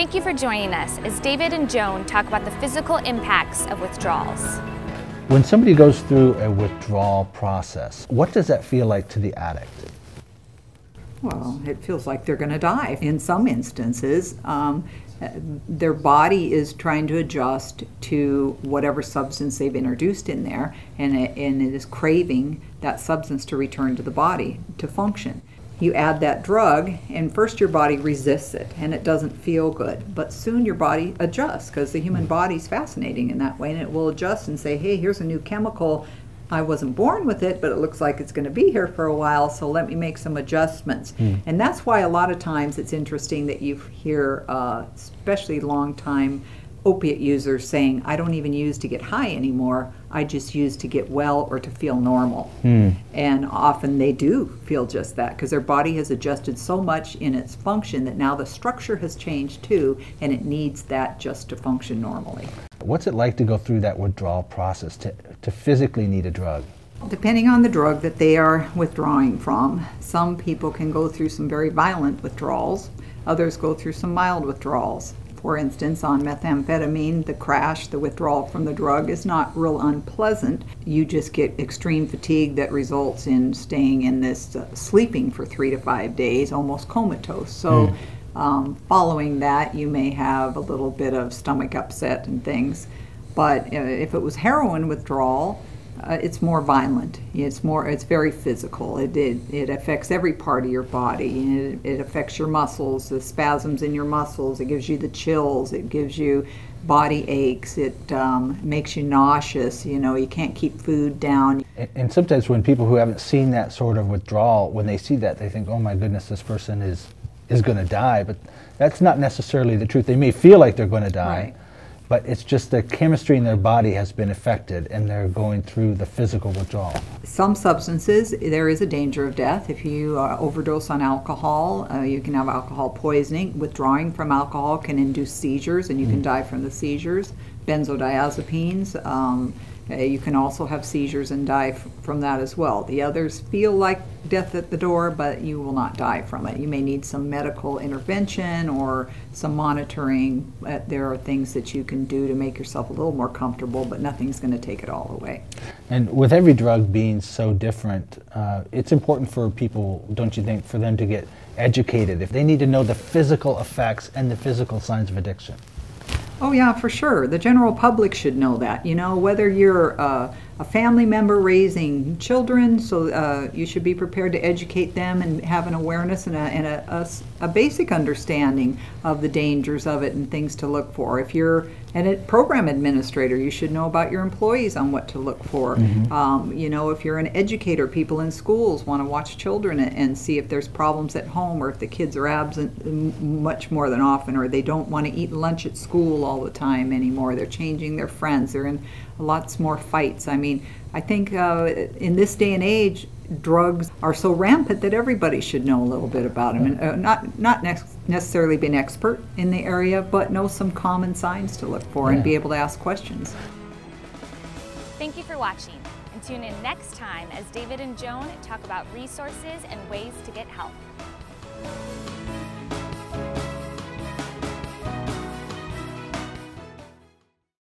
Thank you for joining us as David and Joan talk about the physical impacts of withdrawals. When somebody goes through a withdrawal process, what does that feel like to the addict? Well, it feels like they're going to die. In some instances, their body is trying to adjust to whatever substance they've introduced in there, and it is craving that substance to return to the body to function. You add that drug, and first your body resists it, and it doesn't feel good. But soon your body adjusts, because the human body's fascinating in that way, and it will adjust and say, hey, here's a new chemical. I wasn't born with it, but it looks like it's going to be here for a while, so let me make some adjustments. And that's why a lot of times it's interesting that you hear, especially long-time opiate users saying, I don't even use to get high anymore, I just use to get well or to feel normal. And often they do feel just that, because their body has adjusted so much in its function that now the structure has changed too, and it needs that just to function normally. What's it like to go through that withdrawal process, to physically need a drug? Depending on the drug that they are withdrawing from, some people can go through some very violent withdrawals, others go through some mild withdrawals. For instance, on methamphetamine, the crash, the withdrawal from the drug is not real unpleasant. You just get extreme fatigue that results in staying in this sleeping for 3 to 5 days, almost comatose. So following that, you may have a little bit of stomach upset and things. But if it was heroin withdrawal, it's more violent. It's very physical. It affects every part of your body. It affects your muscles, the spasms in your muscles. It gives you the chills. It gives you body aches. It makes you nauseous. You can't keep food down. And sometimes when people who haven't seen that sort of withdrawal, when they see that, they think, oh my goodness, this person is going to die. But that's not necessarily the truth. They may feel like they're going to die. Right. But it's just the chemistry in their body has been affected, and they're going through the physical withdrawal. Some substances, there is a danger of death. If you overdose on alcohol, you can have alcohol poisoning. Withdrawing from alcohol can induce seizures, and you can die from the seizures. Benzodiazepines, you can also have seizures and die from that as well. The others feel like death at the door, but you will not die from it. You may need some medical intervention or some monitoring. There are things that you can do to make yourself a little more comfortable, but nothing's going to take it all away. And with every drug being so different, it's important for people, don't you think, for them to get educated. If they need to know the physical effects and the physical signs of addiction. Oh yeah, for sure. The general public should know that. Whether you're a family member raising children, so you should be prepared to educate them and have an awareness and a basic understanding of the dangers of it and things to look for. If you're a program administrator, you should know about your employees on what to look for. If you're an educator, people in schools want to watch children and see if there's problems at home, or if the kids are absent much more than often, or they don't want to eat lunch at school all the time anymore. They're changing their friends. They're in lots more fights. I think in this day and age, drugs are so rampant that everybody should know a little bit about them, and not necessarily be an expert in the area, but know some common signs to look for and be able to ask questions. Thank you for watching, and tune in next time as David and Joan talk about resources and ways to get help.